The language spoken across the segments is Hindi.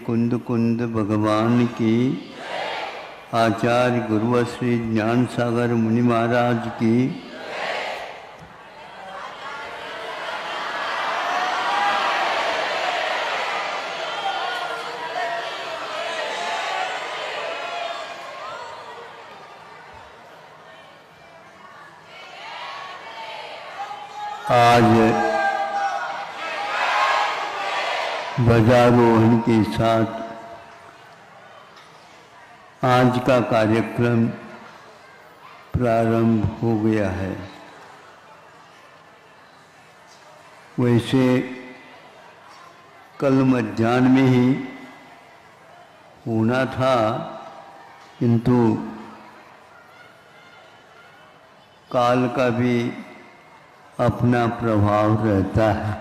कुंद कुंद भगवान की, आचार्य गुरु श्री ज्ञान सागर मुनि महाराज की। आज ध्वजारोहण के साथ आज का कार्यक्रम प्रारंभ हो गया है। वैसे कल मध्याह्न में ही होना था, किंतु काल का भी अपना प्रभाव रहता है,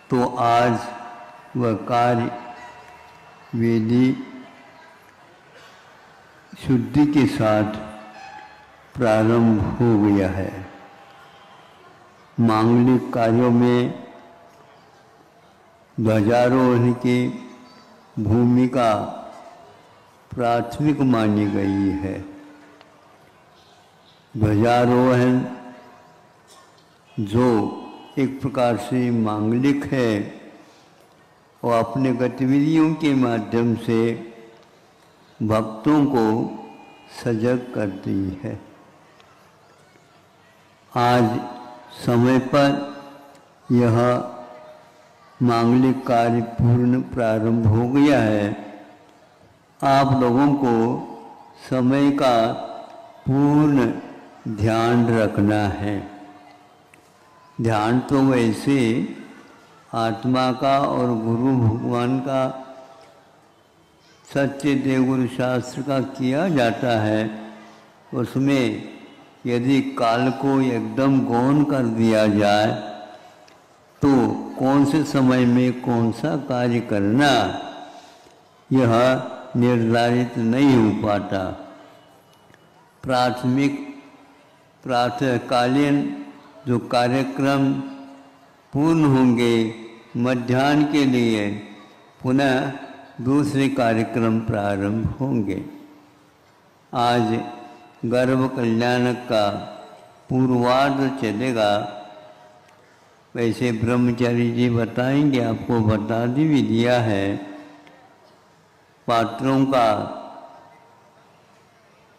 तो आज वह कार्य वेदी शुद्धि के साथ प्रारंभ हो गया है। मांगलिक कार्यों में ध्वजारोहण की भूमिका प्राथमिक मानी गई है। ध्वजारोहण जो एक प्रकार से मांगलिक है और अपने गतिविधियों के माध्यम से भक्तों को सजग करती है। आज समय पर यह मांगलिक कार्य पूर्ण प्रारंभ हो गया है। आप लोगों को समय का पूर्ण ध्यान रखना है। ध्यान तो वैसे आत्मा का और गुरु भगवान का, सच्चे देवगुरु शास्त्र का किया जाता है। उसमें यदि काल को एकदम गौण कर दिया जाए तो कौन से समय में कौन सा कार्य करना, यह निर्धारित नहीं हो पाता। प्रातःकालीन जो कार्यक्रम पूर्ण होंगे, मध्याह्न के लिए पुनः दूसरे कार्यक्रम प्रारंभ होंगे। आज गर्भ कल्याण का पूर्वार्ध चलेगा। वैसे ब्रह्मचारी जी बताएंगे, आपको बता भी दिया है। पात्रों का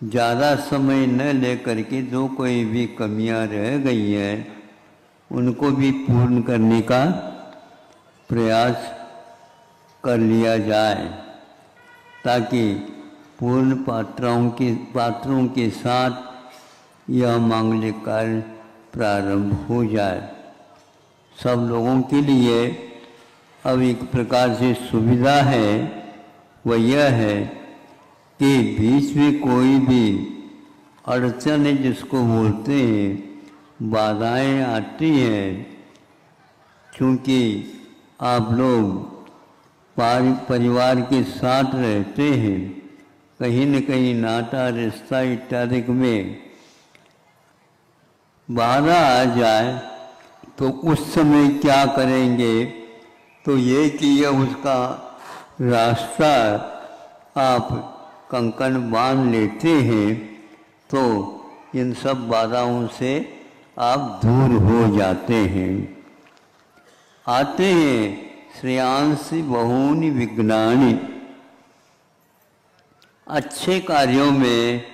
ज़्यादा समय न लेकर के जो कोई भी कमियां रह गई हैं उनको भी पूर्ण करने का प्रयास कर लिया जाए, ताकि पूर्ण पात्रों के साथ यह मांगलिक कार्य प्रारंभ हो जाए। सब लोगों के लिए अब एक प्रकार से सुविधा है, वह यह है कि बीच में कोई भी अड़चन है, जिसको बोलते हैं बाधाएं आती हैं, क्योंकि आप लोग परिवार के साथ रहते हैं, कहीं न कहीं नाता रिश्ता इत्यादि में बाधा आ जाए तो उस समय क्या करेंगे, तो ये कि यह उसका रास्ता आप कंकण बांध लेते हैं तो इन सब बाधाओं से आप दूर हो जाते हैं। आते हैं श्रेयांसि बहूनि विघ्नानि। अच्छे कार्यों में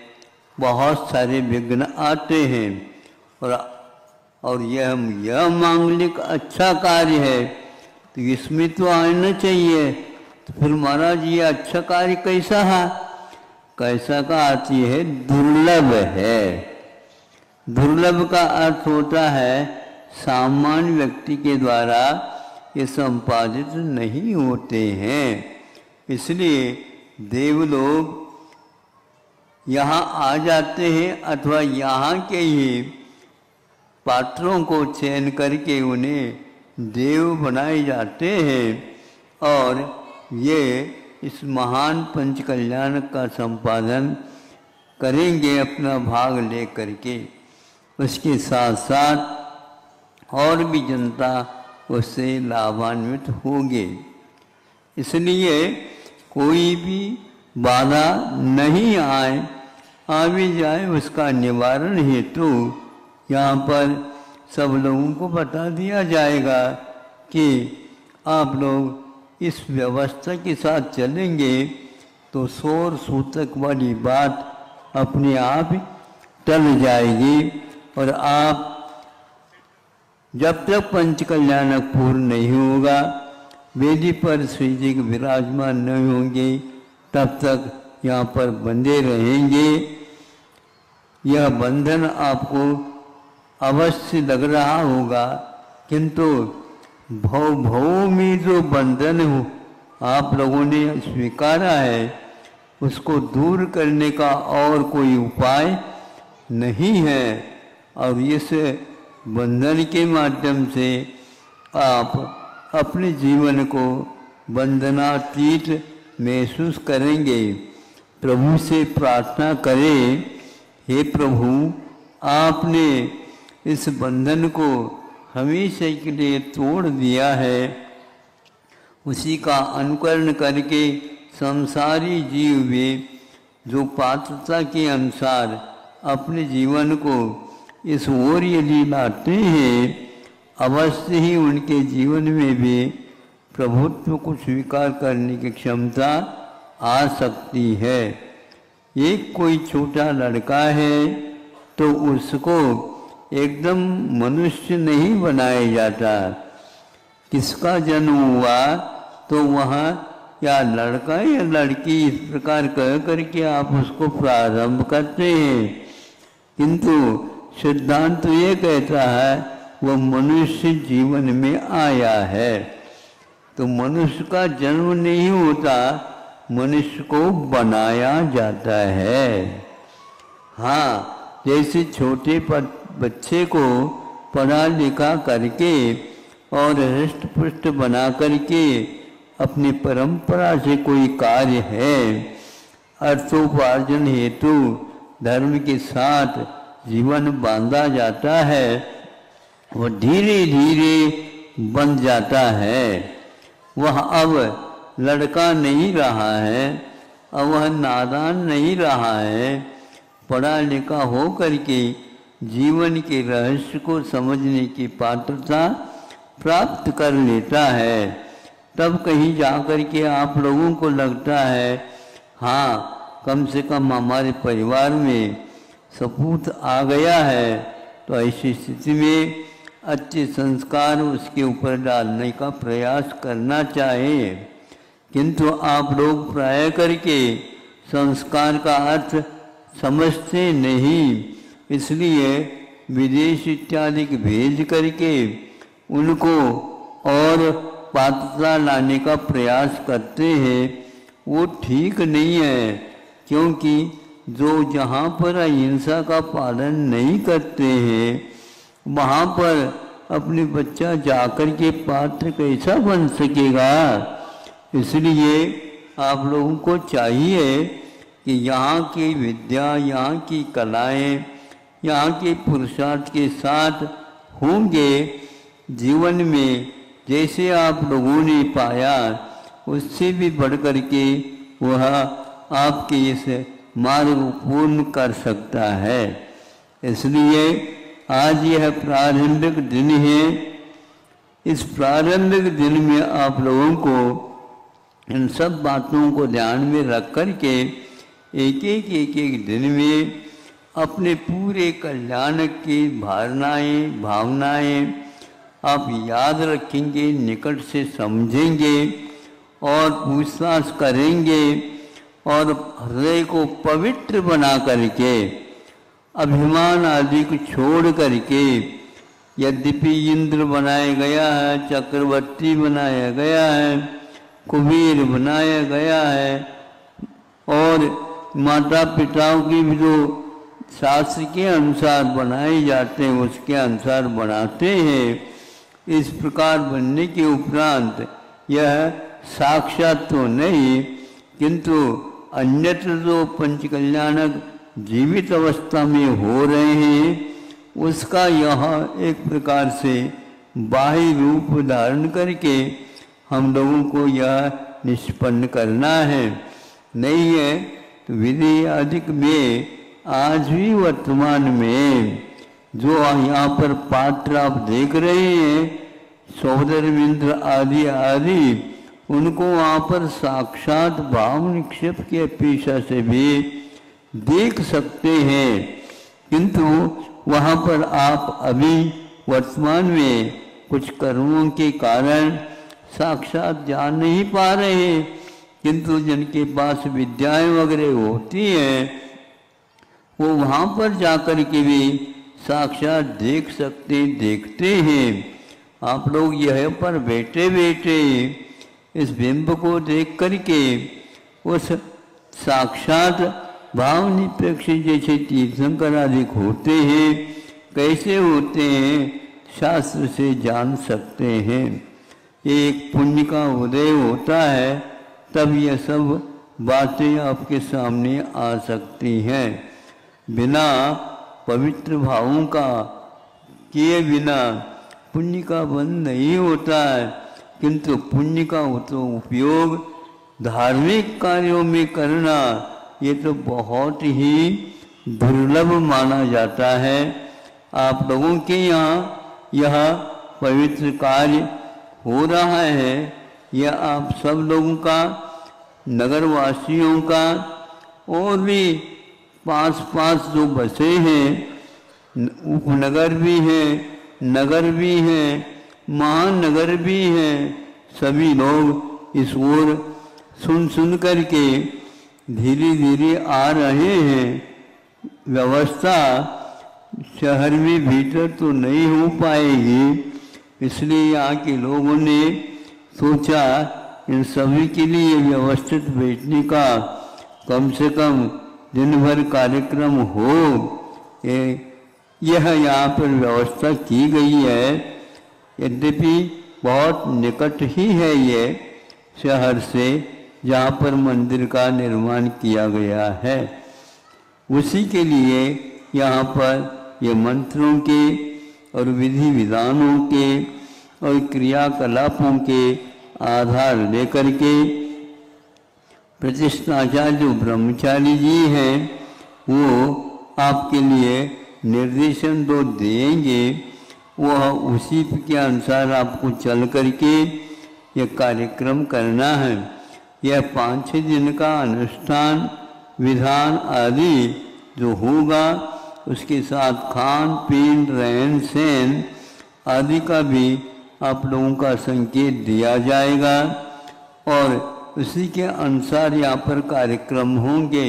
बहुत सारे विघ्न आते हैं, और यह मांगलिक अच्छा कार्य है तो इसमें तो आना चाहिए। तो फिर महाराज ये अच्छा कार्य कैसा है? कैसा का आती है? दुर्लभ है। दुर्लभ का अर्थ होता है सामान्य व्यक्ति के द्वारा ये संपादित नहीं होते हैं। इसलिए देवलोग यहाँ आ जाते हैं, अथवा यहाँ के ही पात्रों को चयन करके उन्हें देव बनाए जाते हैं, और ये इस महान पंच कल्याण का संपादन करेंगे अपना भाग ले करके। उसके साथ साथ और भी जनता उससे लाभान्वित होंगे। इसलिए कोई भी बाधा नहीं आए, आ भी जाए उसका निवारण हेतु यहाँ पर सब लोगों को बता दिया जाएगा कि आप लोग इस व्यवस्था के साथ चलेंगे तो शोर सूतक वाली बात अपने आप टल जाएगी। और आप जब तक पंच कल्याणक पूर्ण नहीं होगा, वेदी पर श्री जी के विराजमान नहीं होंगे, तब तक यहाँ पर बंधे रहेंगे। यह बंधन आपको अवश्य लग रहा होगा, किंतु भव में जो बंधन हो आप लोगों ने स्वीकारा है, उसको दूर करने का और कोई उपाय नहीं है। और इस बंधन के माध्यम से आप अपने जीवन को बंधनातीत महसूस करेंगे। प्रभु से प्रार्थना करें, हे प्रभु, आपने इस बंधन को हमेशा के लिए तोड़ दिया है। उसी का अनुकरण करके संसारी जीव भी जो पात्रता के अनुसार अपने जीवन को इस ओर यदि लाते हैं, अवश्य ही उनके जीवन में भी प्रभुत्व को स्वीकार करने की क्षमता आ सकती है। एक कोई छोटा लड़का है तो उसको एकदम मनुष्य नहीं बनाया जाता। किसका जन्म हुआ तो वहाँ या लड़का या लड़की इस प्रकार कह करके आप उसको प्रारंभ करते हैं, किंतु सिद्धांत तो ये कहता है वह मनुष्य जीवन में आया है। तो मनुष्य का जन्म नहीं होता, मनुष्य को बनाया जाता है। हाँ, जैसे छोटे बच्चे को पढ़ा लिखा करके और हृष्ट पुष्ट बना करके अपनी परंपरा से कोई कार्य है, अर्थोपार्जन हेतु धर्म के साथ जीवन बांधा जाता है, वह धीरे धीरे बन जाता है। वह अब लड़का नहीं रहा है, अब वह नादान नहीं रहा है, पढ़ा लिखा हो करके जीवन के रहस्य को समझने की पात्रता प्राप्त कर लेता है। तब कहीं जाकर के आप लोगों को लगता है हाँ, कम से कम हमारे परिवार में सपूत आ गया है, तो ऐसी स्थिति में अच्छे संस्कार उसके ऊपर डालने का प्रयास करना चाहिए। किंतु आप लोग प्राय करके संस्कार का अर्थ समझते नहीं, इसलिए विदेश इत्यादि भेज करके उनको और पात्रता लाने का प्रयास करते हैं। वो ठीक नहीं है, क्योंकि जो जहाँ पर अहिंसा का पालन नहीं करते हैं, वहाँ पर अपने बच्चा जाकर के पात्र कैसा बन सकेगा। इसलिए आप लोगों को चाहिए कि यहाँ की विद्या, यहाँ की कलाएं, यहाँ के पुरुषार्थ के साथ होंगे जीवन में जैसे आप लोगों ने पाया, उससे भी बढ़ कर के वह आपके इस मार्ग पूर्ण कर सकता है। इसलिए आज यह प्रारंभिक दिन है। इस प्रारंभिक दिन में आप लोगों को इन सब बातों को ध्यान में रख कर के एक एक दिन में अपने पूरे कल्याण की भावनाएं आप याद रखेंगे, निकट से समझेंगे और पूछताछ करेंगे और हृदय को पवित्र बना करके अभिमान आदि को छोड़ करके, यद्यपि इंद्र बनाया गया है, चक्रवर्ती बनाया गया है, कुबेर बनाया गया है और माता पिताओं की भी जो शास्त्र के अनुसार बनाए जाते हैं उसके अनुसार बनाते हैं। इस प्रकार बनने के उपरांत यह साक्षात तो नहीं, किंतु अन्यत्र जो पंचकल्याणक जीवित अवस्था में हो रहे हैं, उसका यह एक प्रकार से बाह्य रूप धारण करके हम लोगों को यह निष्पन्न करना है। नहीं है तो विधि अधिक में आज भी वर्तमान में जो यहाँ पर पात्र आप देख रहे हैं, सौदरविंद्र आदि आदि, उनको वहाँ पर साक्षात भाव निक्षेप की अपेक्षा से भी देख सकते हैं, किंतु वहाँ पर आप अभी वर्तमान में कुछ कर्मों के कारण साक्षात जान नहीं पा रहे, किंतु जिनके पास विद्याएं वगैरह होती हैं वो वहाँ पर जाकर के भी साक्षात देख सकते देखते हैं। आप लोग यह पर बैठे बैठे इस बिंब को देख करके उस साक्षात भाव निरपेक्ष जैसे तीर्थंकर आदि होते हैं, कैसे होते हैं शास्त्र से जान सकते हैं। एक पुण्य का उदय होता है तब यह सब बातें आपके सामने आ सकती हैं। बिना पवित्र भावों का किए बिना पुण्य का बंध नहीं होता है, किंतु पुण्य का तो उपयोग धार्मिक कार्यों में करना ये तो बहुत ही दुर्लभ माना जाता है। आप लोगों के यहाँ यह पवित्र कार्य हो रहा है, यह आप सब लोगों का, नगरवासियों का, और भी पास जो बसे हैं, उपनगर भी हैं, नगर भी हैं, महानगर भी हैं, सभी लोग इस ओर सुन करके धीरे धीरे आ रहे हैं। व्यवस्था शहर में भीतर तो नहीं हो पाएगी, इसलिए यहाँ के लोगों ने सोचा इन सभी के लिए व्यवस्थित बैठने का कम से कम दिन भर कार्यक्रम हो। यह यहाँ पर व्यवस्था की गई है, यद्यपि बहुत निकट ही है ये शहर से जहाँ पर मंदिर का निर्माण किया गया है। उसी के लिए यहाँ पर ये मंत्रों के और विधि विधानों के और क्रियाकलापों के आधार लेकर के प्रतिष्ठाचार्य जो ब्रह्मचारी जी हैं वो आपके लिए निर्देशन तो देंगे, वह उसी के अनुसार आपको चल करके ये कार्यक्रम करना है। यह 5-6 दिन का अनुष्ठान विधान आदि जो होगा, उसके साथ खान पीन रहन सहन आदि का भी आप लोगों का संकेत दिया जाएगा और उसी के अनुसार यहाँ पर कार्यक्रम होंगे।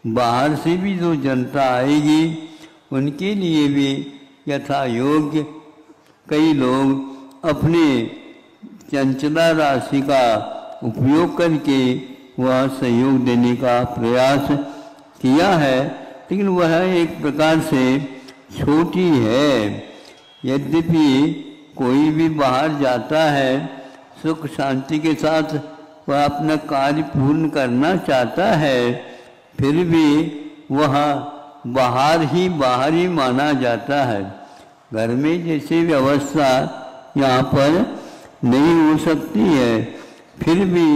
बाहर से भी जो जनता आएगी उनके लिए भी यथा योग्य कई लोग अपने चंचला राशि का उपयोग करके वह सहयोग देने का प्रयास किया है, लेकिन वह एक प्रकार से छोटी है। यद्यपि कोई भी बाहर जाता है सुख शांति के साथ वह अपना कार्य पूर्ण करना चाहता है, फिर भी वह बाहर ही माना जाता है। घर में जैसी व्यवस्था यहाँ पर नहीं हो सकती है, फिर भी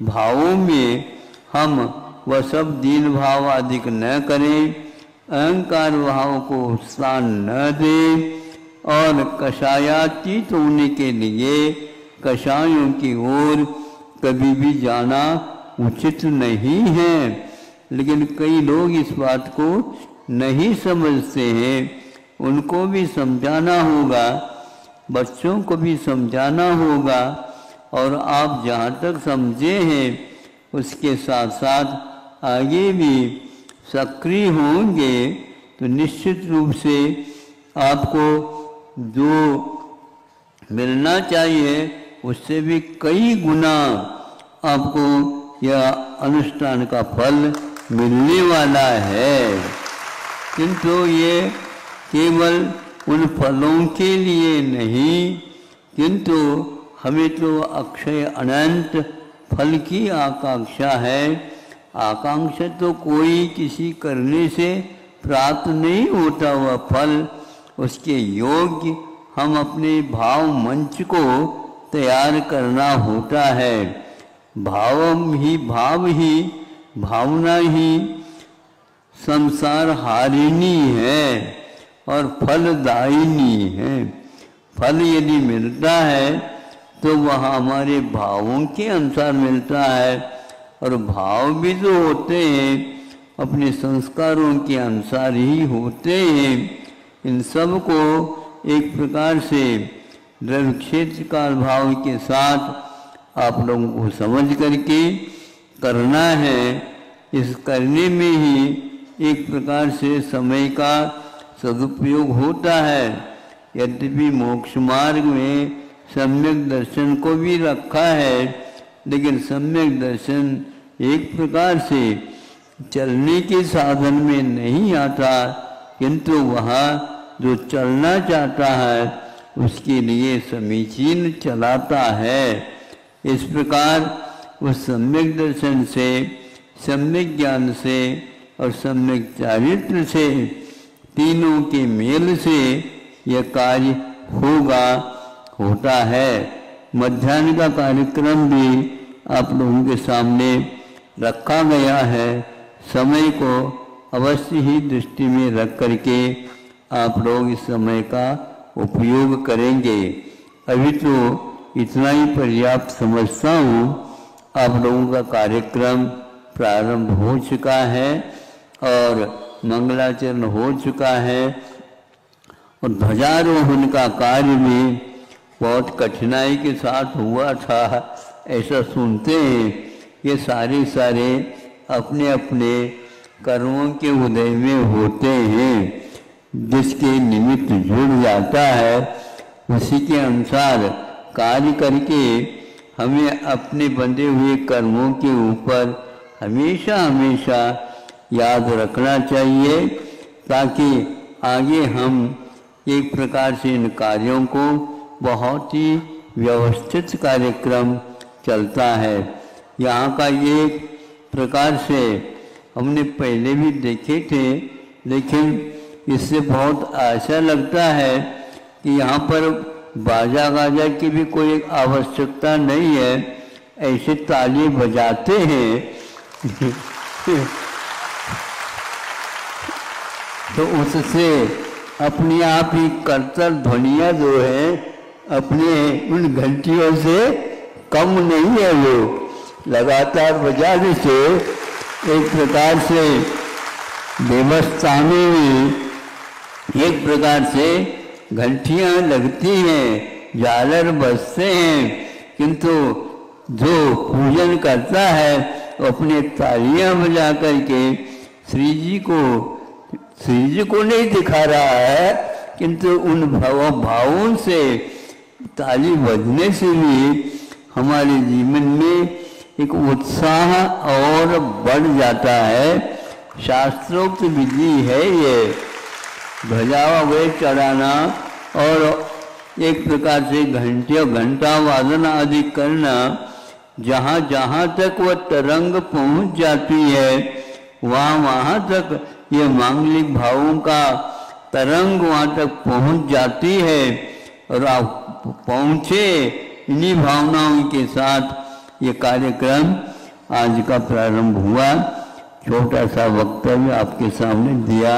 भावों में हम वह सब दीन भाव अधिक न करें, अहंकार भाव को स्थान न दें और कषायातीत होने के लिए कषायों की ओर कभी भी जाना उचित नहीं है। लेकिन कई लोग इस बात को नहीं समझते हैं, उनको भी समझाना होगा, बच्चों को भी समझाना होगा और आप जहाँ तक समझे हैं उसके साथ साथ आगे भी सक्रिय होंगे तो निश्चित रूप से आपको जो मिलना चाहिए उससे भी कई गुना आपको यह अनुष्ठान का फल मिलने वाला है। किंतु ये केवल उन फलों के लिए नहीं, किंतु हमें तो अक्षय अनंत फल की आकांक्षा है। आकांक्षा तो कोई किसी करने से प्राप्त नहीं होता, वह फल उसके योग्य हम अपने भाव मंच को तैयार करना होता है। भावम ही भाव ही भावना ही संसार हारिणी है और फलदायिनी है। फल यदि मिलता है तो वह हमारे भावों के अनुसार मिलता है, और भाव भी जो होते हैं अपने संस्कारों के अनुसार ही होते हैं। इन सब को एक प्रकार से द्रव्य क्षेत्र काल भाव के साथ आप लोगों को समझ करके करना है। इस करने में ही एक प्रकार से समय का सदुपयोग होता है। यद्यपि मोक्ष मार्ग में सम्यक दर्शन को भी रखा है, लेकिन सम्यक दर्शन एक प्रकार से चलने के साधन में नहीं आता, किंतु वहाँ जो चलना चाहता है उसके लिए समीचीन चलाता है। इस प्रकार उस सम्यक दर्शन से, सम्यक ज्ञान से और सम्यक चारित्र से, तीनों के मेल से यह कार्य होता है। मध्याह्न का कार्यक्रम भी आप लोगों के सामने रखा गया है। समय को अवश्य ही दृष्टि में रख करके आप लोग इस समय का उपयोग करेंगे। अभी तो इतना ही पर्याप्त समझता हूँ। आप लोगों का कार्यक्रम प्रारंभ हो चुका है और मंगलाचरण हो चुका है, और ध्वजारोहण का कार्य भी बहुत कठिनाई के साथ हुआ था, ऐसा सुनते हैं। ये सारे अपने अपने कर्मों के उदय में होते हैं। जिसके निमित्त जुड़ जाता है उसी के अनुसार कार्य करके हमें अपने बंधे हुए कर्मों के ऊपर हमेशा हमेशा याद रखना चाहिए, ताकि आगे हम एक प्रकार से इन कार्यों को बहुत ही व्यवस्थित कार्यक्रम चलता है। यहाँ का एक प्रकार से हमने पहले भी देखे थे, लेकिन इससे बहुत ऐसा लगता है कि यहाँ पर बाजा गाजा की भी कोई आवश्यकता नहीं है, ऐसे ताली बजाते हैं तो उससे अपने आप ही करतल ध्वनियाँ जो है अपने उन घंटियों से कम नहीं है। वो लगातार बजाने से एक प्रकार से व्यवस्था में एक प्रकार से घंटियाँ लगती हैं, झालर बजते हैं, किंतु जो पूजन करता है वो अपने तालियां बजा करके श्री जी को नहीं दिखा रहा है, किंतु उन भावों से ताली बजने से भी हमारे जीवन में एक उत्साह और बढ़ जाता है। शास्त्रोक्त विधि है ये ध्वजा वे चढ़ाना और एक प्रकार से घंटा वादन आदि करना। जहाँ जहाँ तक वह तरंग पहुँच जाती है वहाँ तक ये मांगलिक भावों का तरंग वहाँ तक पहुँच जाती है, और आप पहुँचे इन्हीं भावनाओं के साथ ये कार्यक्रम आज का प्रारंभ हुआ। छोटा सा वक्तव्य आपके सामने दिया।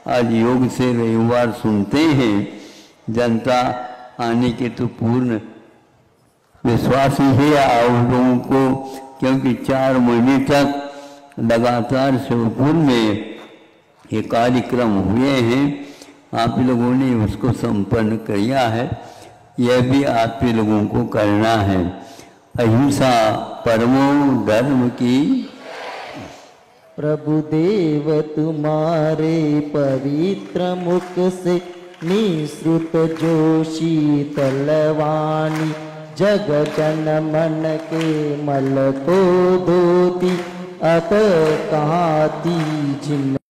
आज योग से रविवार सुनते हैं, जनता आने के तो पूर्ण विश्वास ही है आप लोगों को, क्योंकि 4 महीने तक लगातार शिवपुर में ये कार्यक्रम हुए हैं। आप लोगों ने उसको संपन्न किया है, यह भी आप लोगों को करना है। अहिंसा परमो धर्म की। प्रभु देव तुम्हारे पवित्र मुख से निसृत जो शीतल वाणी, जग जन मन के मल को धोती अत कहाती जिन